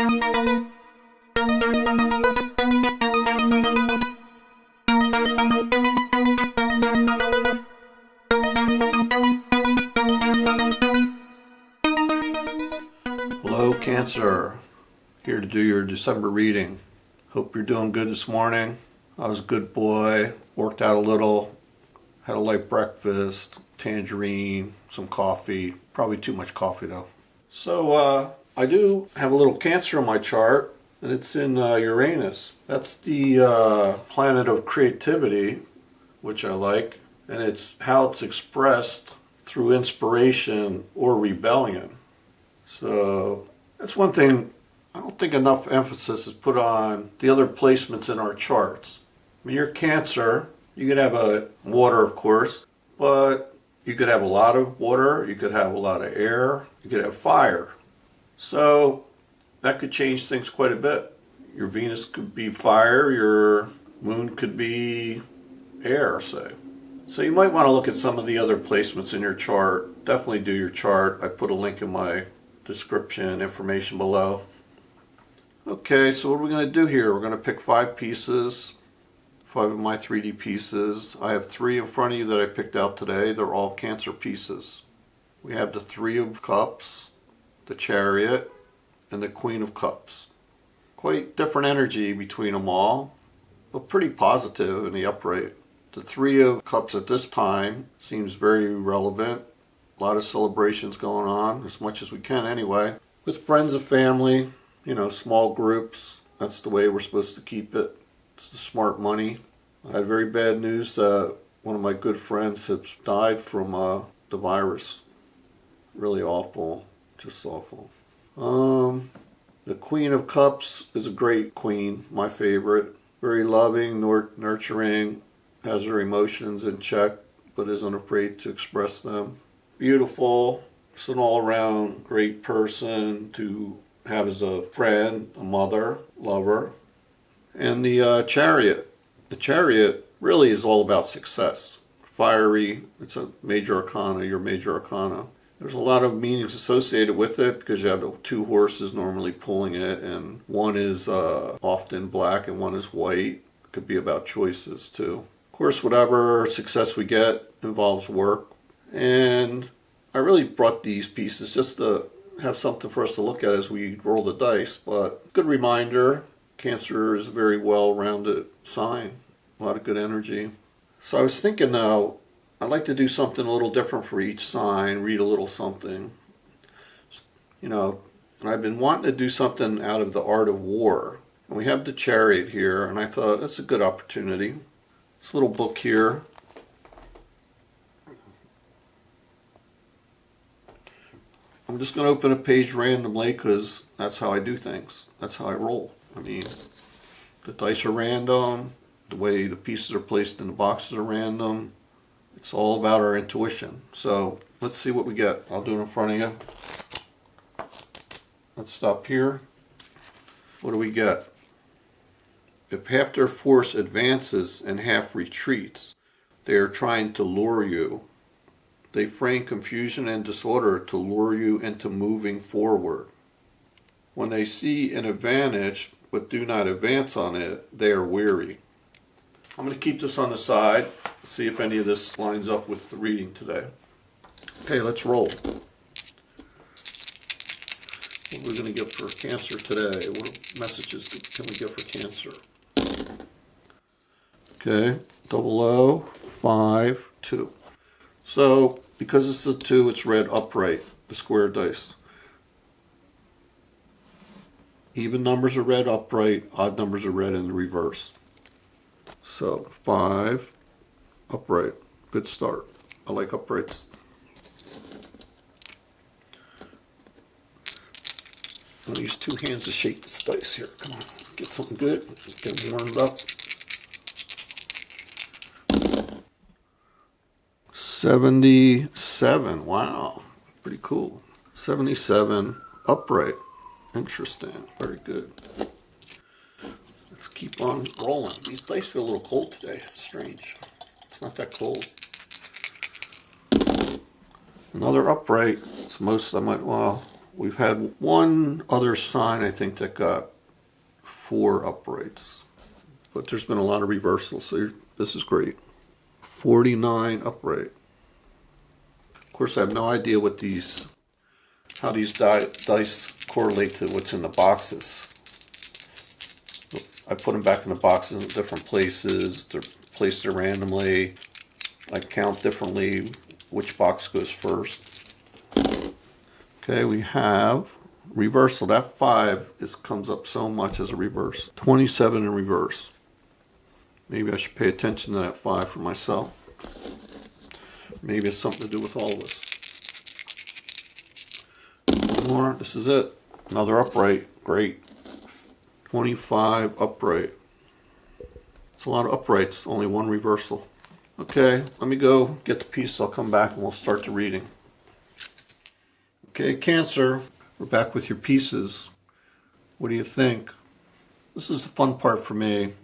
Hello, Cancer. Here to do your December reading. Hope you're doing good this morning. I was a good boy, worked out a little, had a light breakfast, tangerine, some coffee. Probably too much coffee though. So I do have a little Cancer in my chart, and it's in Uranus. That's the planet of creativity, which I like, and it's how it's expressed through inspiration or rebellion. So that's one thing I don't think enough emphasis is put on the other placements in our charts. I mean, you're Cancer, you could have a water, of course, but you could have a lot of water, you could have a lot of air, you could have fire. So that could change things quite a bit. Your Venus could be fire, your moon could be air, say. So you might want to look at some of the other placements in your chart. Definitely do your chart. I put a link in my description information below. Okay, so what are we going to do here? We're going to pick 5 pieces, 5 of my 3D pieces. I have 3 in front of you that I picked out today. They're all Cancer pieces. We have the 3 of Cups, the Chariot, and the Queen of Cups. Quite different energy between them all, but pretty positive in the upright. The 3 of Cups at this time seems very relevant. A lot of celebrations going on, as much as we can anyway. With friends and family, you know, small groups. That's the way we're supposed to keep it. It's the smart money. I had very bad news that one of my good friends has died from the virus. Really awful, just awful. The Queen of Cups is a great queen, my favorite. Very loving, nurturing, has her emotions in check, but isn't afraid to express them. Beautiful. It's an all-around great person to have as a friend, a mother, lover. And the Chariot. The Chariot really is all about success. Fiery. It's a major arcana, your major arcana. There's a lot of meanings associated with it because you have the 2 horses normally pulling it, and one is often black and one is white. It could be about choices too. Of course, whatever success we get involves work. And I really brought these pieces just to have something for us to look at as we roll the dice. But good reminder, Cancer is a very well-rounded sign. A lot of good energy. So I was thinking now, I'd like to do something a little different for each sign, read a little something. You know, and I've been wanting to do something out of the art of war. And we have the Chariot here, and I thought that's a good opportunity. This little book here. I'm just going to open a page randomly because that's how I do things. That's how I roll. I mean, the dice are random. The way the pieces are placed in the boxes are random. It's all about our intuition. So let's see what we get. I'll do it in front of you. Let's stop here. What do we get? If half their force advances and half retreats, they are trying to lure you. They frame confusion and disorder to lure you into moving forward. When they see an advantage but do not advance on it, they are weary. I'm going to keep this on the side, see if any of this lines up with the reading today. Okay, let's roll. What are we going to get for Cancer today? What messages can we get for Cancer? Okay, 00, 5, 2. So, because it's a 2, it's read upright, the square dice. Even numbers are read upright, odd numbers are read in the reverse. So, 5, upright. Good start. I like uprights. I'm going to use 2 hands to shake this dice here. Come on, get something good. Get them warmed up. 77. Wow, pretty cool. 77 upright. Interesting. Very good. Let's keep on rolling. These dice feel a little cold today. It's strange. It's not that cold. Another upright. It's most I might, well, We've had one other sign, I think, that got 4 uprights. But there's been a lot of reversals, so this is great. 49 upright. Of course, I have no idea what how these dice correlate to what's in the boxes. I put them back in the boxes in different places. They're placed there randomly. I count differently which box goes first. Okay, we have reversal. That 5 comes up so much as a reverse. 27 in reverse. Maybe I should pay attention to that 5 for myself. Maybe it's something to do with all of us. One more. This is it. Another upright. Great. 25 upright. It's a lot of uprights. Only one reversal. Okay, let me go get the piece. I'll come back and we'll start the reading. Okay, Cancer. We're back with your pieces. What do you think? This is the fun part for me.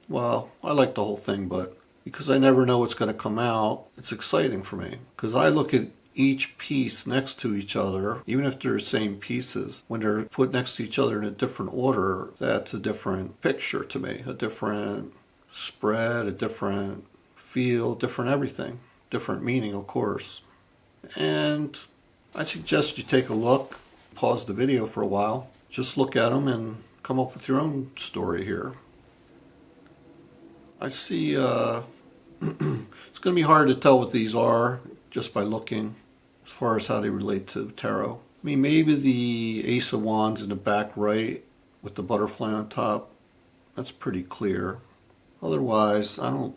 Well, I like the whole thing, but because I never know what's going to come out, it's exciting for me. Because I look at each piece next to each other, even if they're the same pieces, when they're put next to each other in a different order, that's a different picture to me. A different spread, a different feel, different everything. Different meaning, of course. And I suggest you take a look, pause the video for a while, just look at them and come up with your own story here. I see it's going to be hard to tell what these are just by looking as far as how they relate to tarot. I mean, maybe the Ace of Wands in the back right with the butterfly on top, that's pretty clear. Otherwise, I think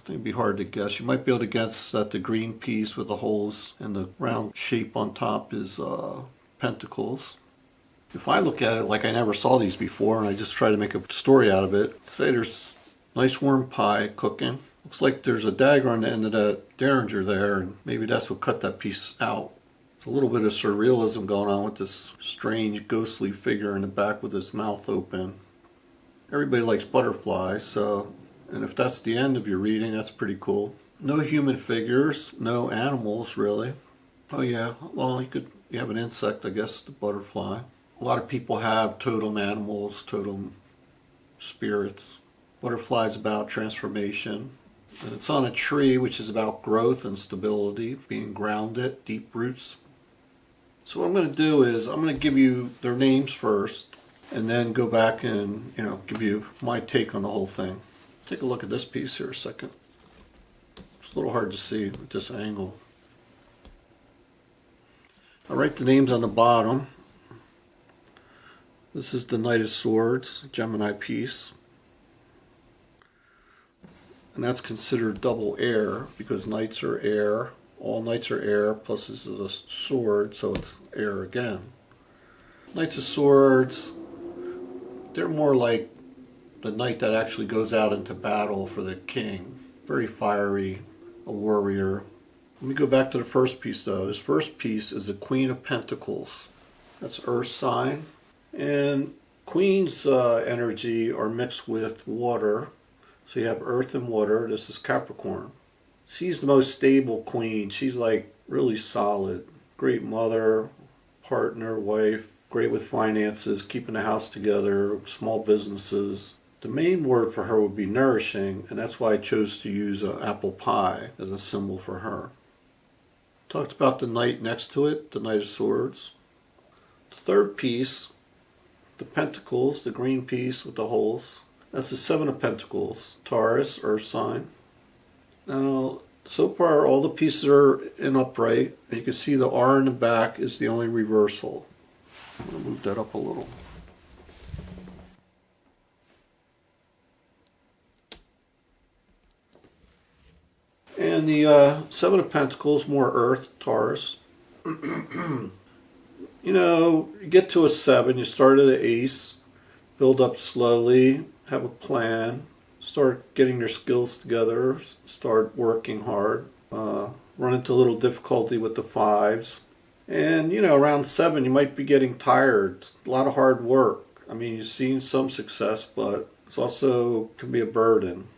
it'd be hard to guess. You might be able to guess that the green piece with the holes and the round shape on top is pentacles. If I look at it like I never saw these before and I just try to make a story out of it, say there's nice warm pie cooking. Looks like there's a dagger on the end of that derringer there, and maybe that's what cut that piece out. It's a little bit of surrealism going on with this strange ghostly figure in the back with his mouth open. Everybody likes butterflies, so, and if that's the end of your reading, that's pretty cool. No human figures, no animals really. Oh yeah, well you have an insect, I guess, the butterfly. A lot of people have totem animals, totem spirits. Butterfly's about transformation. And it's on a tree, which is about growth and stability, being grounded, deep roots. So what I'm going to do is I'm going to give you their names first, and then go back and give you my take on the whole thing. Take a look at this piece here a second. It's a little hard to see at this angle. I write the names on the bottom. This is the Knight of Swords, Gemini piece. And that's considered double air because knights are air. All knights are air, plus this is a sword, so it's air again. Knights of Swords, they're more like the knight that actually goes out into battle for the king. Very fiery, a warrior. Let me go back to the first piece though. This first piece is the Queen of Pentacles. That's Earth sign. And Queen's energy are mixed with water. So you have earth and water. This is Capricorn. She's the most stable queen. She's like really solid. Great mother, partner, wife. Great with finances, keeping the house together, small businesses. The main word for her would be nourishing, and that's why I chose to use apple pie as a symbol for her. Talked about the knight next to it, the Knight of Swords. The third piece, the Pentacles, the green piece with the holes. That's the Seven of Pentacles, Taurus, Earth sign. Now, so far all the pieces are in upright, and you can see the R in the back is the only reversal. I'm going to move that up a little. And the Seven of Pentacles, more Earth, Taurus. You get to a 7, you start at an ace, build up slowly, have a plan, start getting your skills together, start working hard, run into a little difficulty with the 5s. And, around 7 you might be getting tired. A lot of hard work. I mean, you've seen some success, but it's also can be a burden.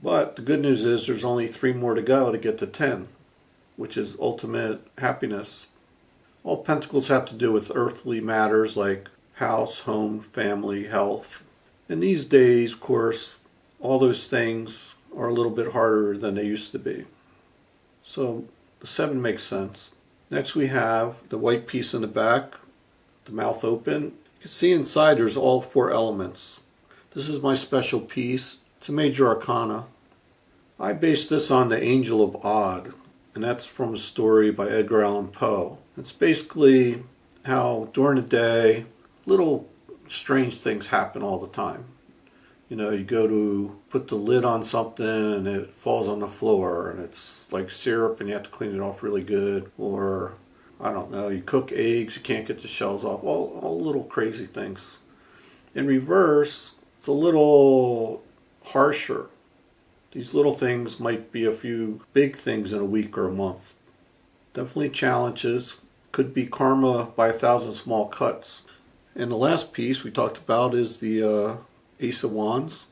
But the good news is there's only 3 more to go to get to 10, which is ultimate happiness. All pentacles have to do with earthly matters like house, home, family, health. And these days, of course, all those things are a little bit harder than they used to be. So the 7 makes sense. Next we have the white piece in the back, the mouth open. You can see inside there's all 4 elements. This is my special piece. It's a major arcana. I based this on the Angel of Odd, and that's from a story by Edgar Allan Poe. It's basically how during the day little strange things happen all the time. You know, you go to put the lid on something and it falls on the floor and it's like syrup and you have to clean it off really good. Or, I don't know, you cook eggs, you can't get the shells off. All little crazy things. In reverse, it's a little harsher. These little things might be a few big things in a week or a month. Definitely challenges. Could be karma by 1,000 small cuts. And the last piece we talked about is the Ace of Wands.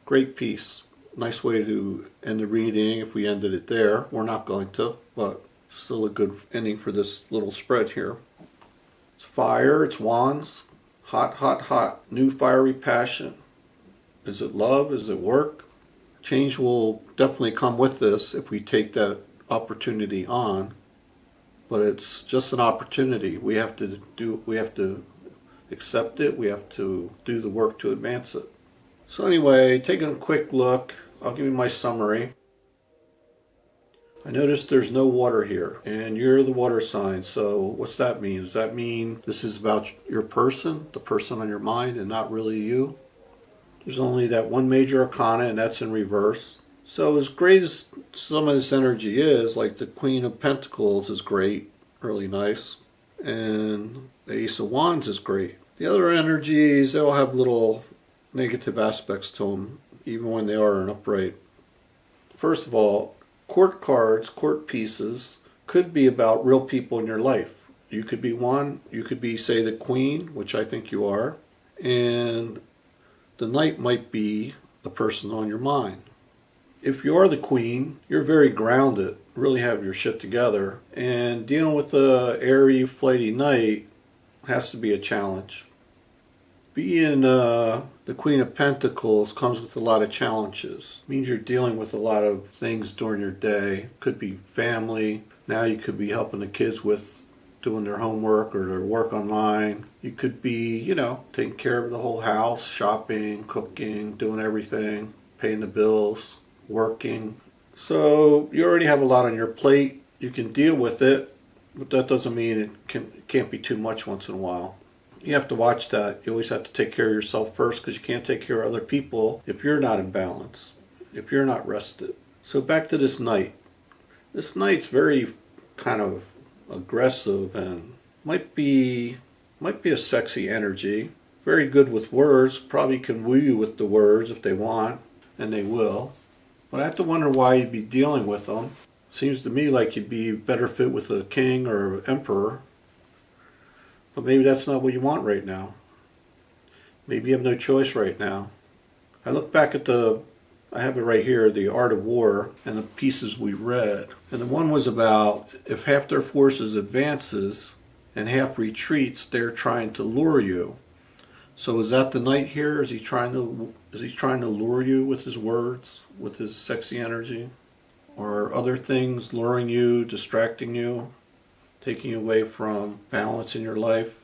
Great piece. Nice way to end the reading if we ended it there. We're not going to, but still a good ending for this little spread here. It's fire, it's wands. Hot, hot, hot. New fiery passion. Is it love? Is it work? Change will definitely come with this if we take that opportunity on. But it's just an opportunity. We have to accept it. We have to do the work to advance it. So anyway, taking a quick look, I'll give you my summary. I noticed there's no water here, and you're the water sign, so what's that mean? Does that mean this is about your person, the person on your mind, and not really you? There's only that one major arcana, and that's in reverse. So as great as some of this energy is, like the Queen of Pentacles is great, really nice, and the Ace of Wands is great. The other energies, they all have little negative aspects to them, even when they are in upright. First of all, court cards, court pieces, could be about real people in your life. You could be one, you could be, say, the Queen, which I think you are, and the Knight might be the person on your mind. If you're the Queen, you're very grounded, really have your shit together, and dealing with the airy, flighty Knight has to be a challenge. Being the Queen of Pentacles comes with a lot of challenges. It means you're dealing with a lot of things during your day. Could be family. Now you could be helping the kids with doing their homework or their work online. You could be, taking care of the whole house, shopping, cooking, doing everything, paying the bills, working. So you already have a lot on your plate. You can deal with it, but that doesn't mean it can't be too much once in a while. You have to watch that. You always have to take care of yourself first because you can't take care of other people if you're not in balance, if you're not rested. So back to this Knight. This Knight's very kind of aggressive and might be a sexy energy. Very good with words. Probably can woo you with the words if they want, and they will. But I have to wonder why you'd be dealing with them. Seems to me like you'd be better fit with a king or an emperor. But maybe that's not what you want right now. Maybe you have no choice right now. I look back at I have it right here, The Art of War, and the pieces we read. And the one was about if half their forces advances and half retreats, they're trying to lure you. So is that the Knight here? Is he trying to lure you with his words, with his sexy energy? Or other things luring you, distracting you? Taking you away from balance in your life.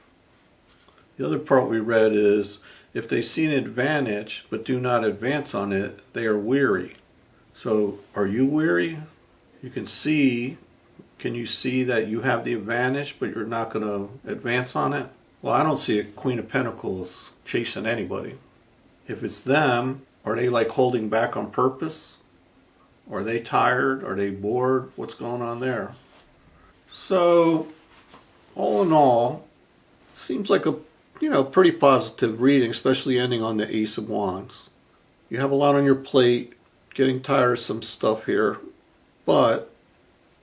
The other part we read is, if they see an advantage but do not advance on it, they are weary. So are you weary? Can you see that you have the advantage but you're not going to advance on it? Well, I don't see a Queen of Pentacles chasing anybody. If it's them, are they like holding back on purpose? Are they tired? Are they bored? What's going on there? So, all in all, seems like a pretty positive reading, especially ending on the Ace of Wands. You have a lot on your plate, getting tired of some stuff here, but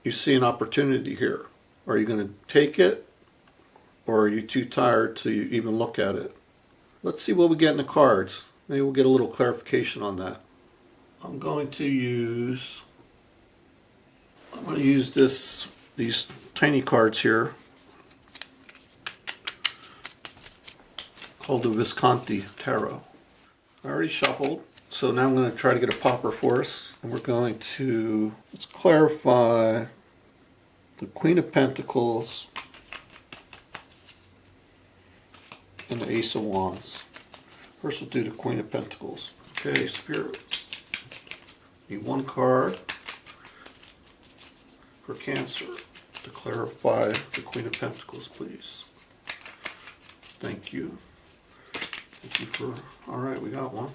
you see an opportunity here. Are you going to take it, or are you too tired to even look at it? Let's see what we get in the cards. Maybe we'll get a little clarification on that. I'm going to use these tiny cards here. called the Visconti Tarot. I already shuffled, so now I'm going to try to get a popper for us. And we're going to, let's clarify the Queen of Pentacles and the Ace of Wands. First we'll do the Queen of Pentacles. Okay, Spirit. Need one card for Cancer to clarify the Queen of Pentacles, please. Thank you. Thank you for, alright, we got one.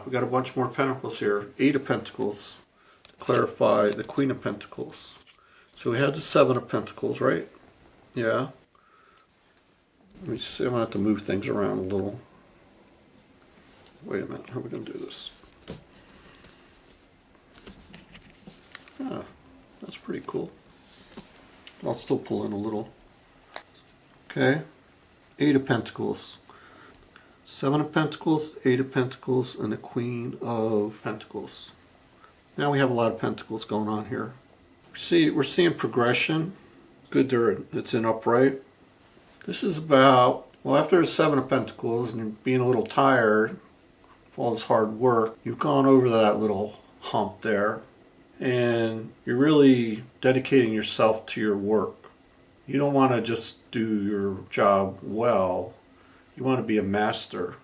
We got a bunch more pentacles here. 8 of Pentacles to clarify the Queen of Pentacles. So we had the 7 of Pentacles, right? Yeah. Let me see, I'm going to have to move things around a little. Wait a minute, how are we going to do this? That's pretty cool. I'll still pull in a little. Okay, 8 of Pentacles. 7 of Pentacles, 8 of Pentacles, and the Queen of Pentacles. Now we have a lot of Pentacles going on here. See, we're seeing progression. Good there, it's in upright. This is about, well, after the 7 of Pentacles and you're being a little tired for all this hard work, you've gone over that little hump there and you're really dedicating yourself to your work. You don't want to just do your job well. You want to be a master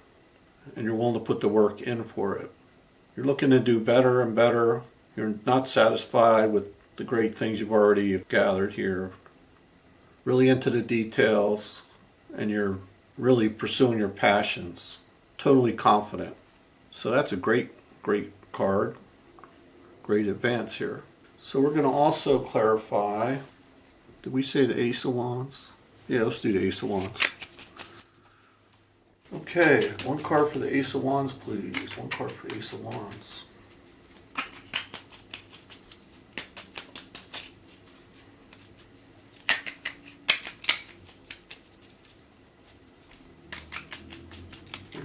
and you're willing to put the work in for it. You're looking to do better and better. You're not satisfied with the great things you've already gathered here. Really into the details, and you're really pursuing your passions. Totally confident. So that's a great card. Great advance here. So we're going to also clarify, did we say the Ace of Wands? Yeah, let's do the Ace of Wands. Okay, one card for the Ace of Wands, please. One card for Ace of Wands.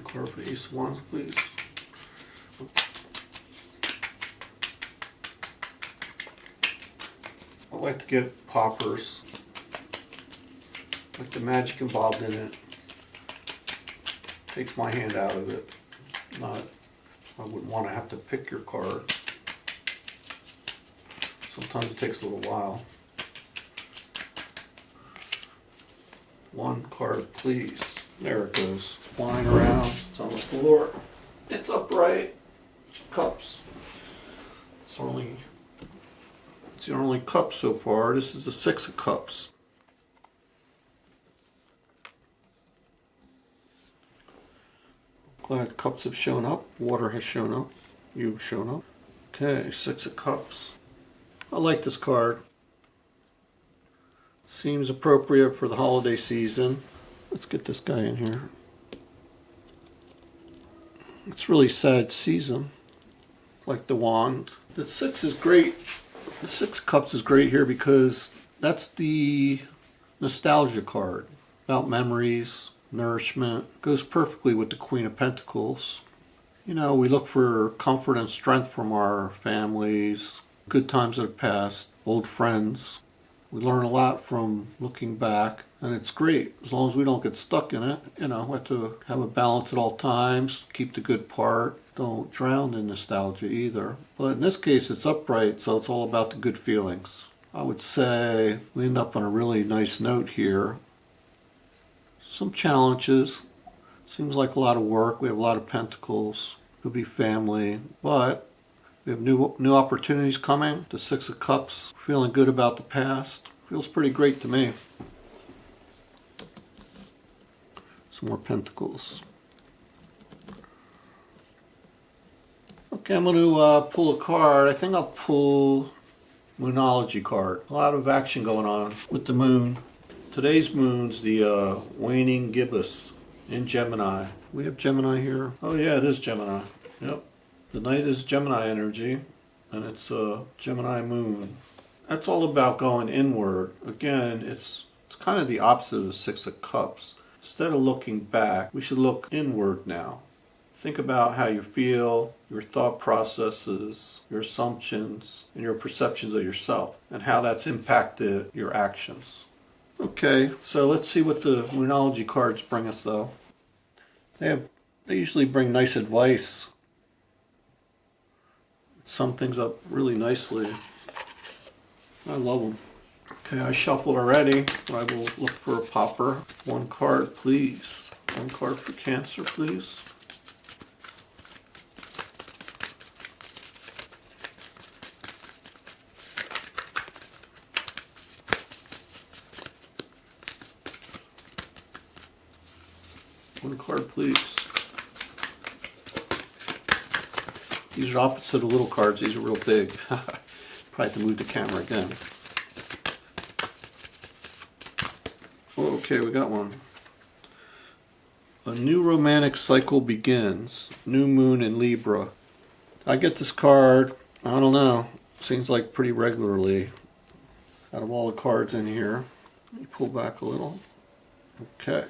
Card for Ace of Wands, please. I like to get poppers. Like the magic involved in it. Takes my hand out of it. I wouldn't want to have to pick your card. Sometimes it takes a little while. One card, please. There it goes, flying around. It's on the floor. It's upright. Cups. It's the only cup so far. This is the 6 of Cups. Glad cups have shown up. Water has shown up. You've shown up. Okay, 6 of Cups. I like this card. Seems appropriate for the holiday season. Let's get this guy in here. It's really sad season. Like the wand. The 6 is great. The 6 of Cups is great here because that's the nostalgia card. About memories, nourishment. Goes perfectly with the Queen of Pentacles. You know, we look for comfort and strength from our families. Good times that have passed. Old friends. We learn a lot from looking back, and it's great as long as we don't get stuck in it. You know, we have to have a balance at all times, keep the good part, don't drown in nostalgia either. But in this case, it's upright, so it's all about the good feelings. I would say we end up on a really nice note here. Some challenges. Seems like a lot of work. We have a lot of pentacles. Could be family, but we have new opportunities coming. The 6 of Cups, feeling good about the past. Feels pretty great to me. Some more pentacles. Okay, I'm going to pull a card. I think I'll pull Moonology card. A lot of action going on with the moon. Today's moon's the waning gibbous in Gemini. We have Gemini here. Oh yeah, it is Gemini. Yep. The night is Gemini energy, and it's a Gemini moon. That's all about going inward. Again, it's kind of the opposite of the 6 of Cups. Instead of looking back, we should look inward now. Think about how you feel, your thought processes, your assumptions, and your perceptions of yourself, and how that's impacted your actions. Okay, so let's see what the Moonology cards bring us, though. They usually bring nice advice. Sum things up really nicely. I love them. Okay, I shuffled already. I will look for a popper. One card, please. One card for Cancer, please. One card, please. These are opposite of little cards. These are real big. Probably have to move the camera again. Okay, we got one. A new romantic cycle begins. New moon in Libra. I get this card, I don't know, seems like pretty regularly. Out of all the cards in here. Let me pull back a little. Okay.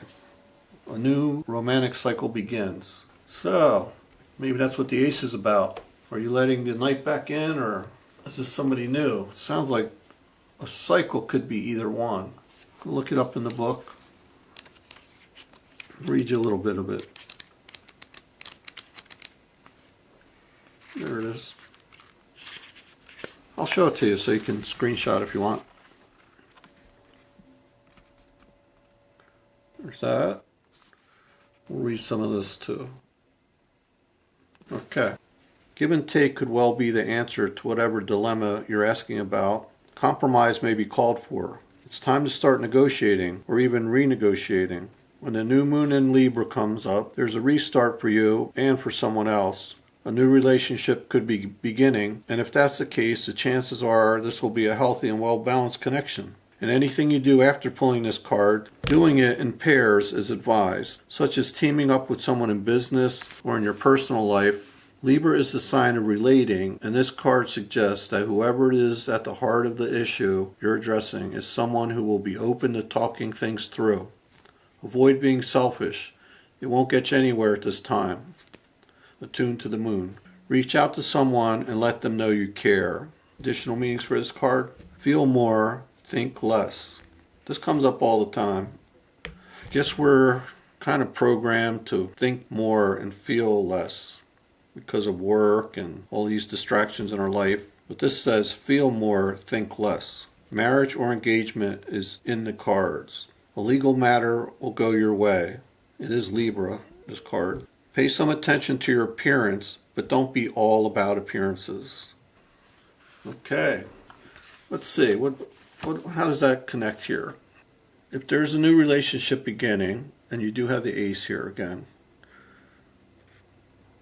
A new romantic cycle begins. So, maybe that's what the ace is about. Are you letting the night back in, or is this somebody new? It sounds like a cycle could be either one. Look it up in the book. Read you a little bit of it. There it is. I'll show it to you so you can screenshot if you want. There's that. We'll read some of this too. Okay. Give and take could well be the answer to whatever dilemma you're asking about. Compromise may be called for. It's time to start negotiating or even renegotiating. When the new moon in Libra comes up, there's a restart for you and for someone else. A new relationship could be beginning, and if that's the case, the chances are this will be a healthy and well-balanced connection. And anything you do after pulling this card, doing it in pairs is advised, such as teaming up with someone in business or in your personal life. Libra is the sign of relating, and this card suggests that whoever it is at the heart of the issue you're addressing is someone who will be open to talking things through. Avoid being selfish. It won't get you anywhere at this time. Attuned to the moon. Reach out to someone and let them know you care. Additional meanings for this card. Feel more, think less. This comes up all the time. I guess we're kind of programmed to think more and feel less because of work and all these distractions in our life. But this says feel more, think less. Marriage or engagement is in the cards. A legal matter will go your way. It is Libra, this card. Pay some attention to your appearance, but don't be all about appearances. Okay, let's see. How does that connect here? If there's a new relationship beginning, and you do have the ace here again,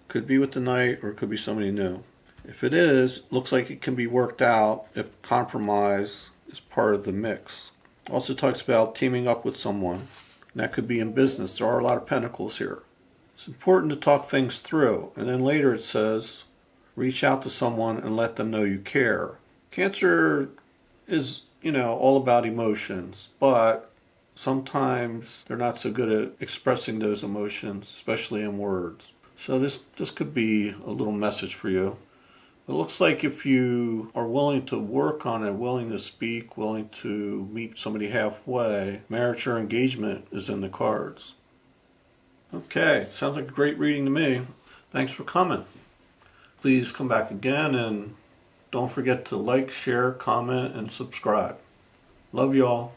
could be with the knight or it could be somebody new. If it is, looks like it can be worked out if compromise is part of the mix. Also talks about teaming up with someone. And that could be in business. There are a lot of pentacles here. It's important to talk things through. And then later it says, reach out to someone and let them know you care. Cancer is, all about emotions, but sometimes they're not so good at expressing those emotions, especially in words. So this could be a little message for you. It looks like if you are willing to work on it, willing to speak, willing to meet somebody halfway, marriage or engagement is in the cards. Okay, sounds like a great reading to me. Thanks for coming. Please come back again, and don't forget to like, share, comment, and subscribe. Love y'all.